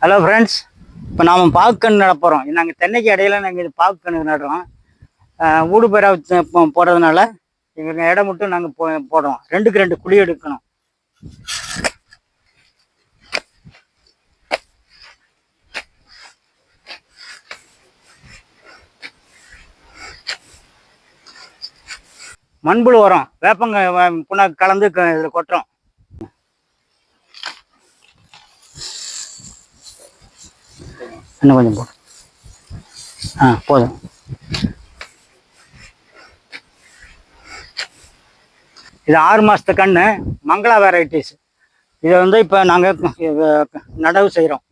Hello friends, இப்போ நாம் பாக்குக்கன்று நட போகிறோம். நாங்கள் தென்னைக்கு இடையில நாங்கள் இது பாக்குக்கன்று நடுறோம். ஊடு பயிரா போடுறதுனால எங்கள் இடம் மட்டும் நாங்கள் போடுறோம். 2க்கு 2 குழி எடுக்கணும். மண்புழு உரம் வேப்பங்க புண்ணாக்கு கலந்து இதில் கொட்டுறோம். இன்னும் கொஞ்சம் போடும். போதும். இது 6 மாதத்து கன்று, மங்களா வெரைட்டிஸ். இதை வந்து இப்போ நாங்கள் நடவு செய்கிறோம்.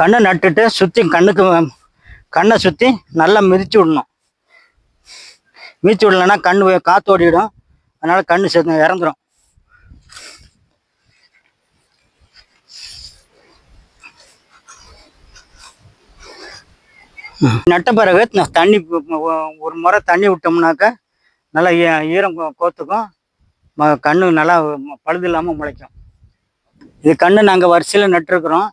கண்ணை நட்டுட்டு சுற்றி கண்ணை சுற்றி நல்லா மிதிச்சு விடணும். மிதிச்சு விடலைன்னா கண்ணு காற்று ஓடிடும். அதனால் கண்ணு இறந்துடும். நட்ட பிறகு தண்ணி ஒரு முறை தண்ணி விட்டோம்னாக்க நல்லா ஈரம் கோத்துக்கும். கண்ணு நல்லா பழுது இல்லாமல் முளைக்கும். இது கண்ணு நாங்கள் வரிசையில் நட்டுருக்குறோம்.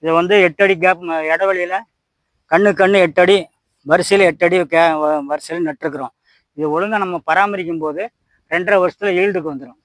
இதை வந்து 8 அடி கேப் இடைவெளியில் கண்ணு 8 அடி வரிசையில் 8 அடி வரிசையில் நட்டுருக்குறோம். இது ஒழுங்காக நம்ம பராமரிக்கும் போது 2.5 வருஷத்தில் ஈல்டுக்கு வந்துடும்.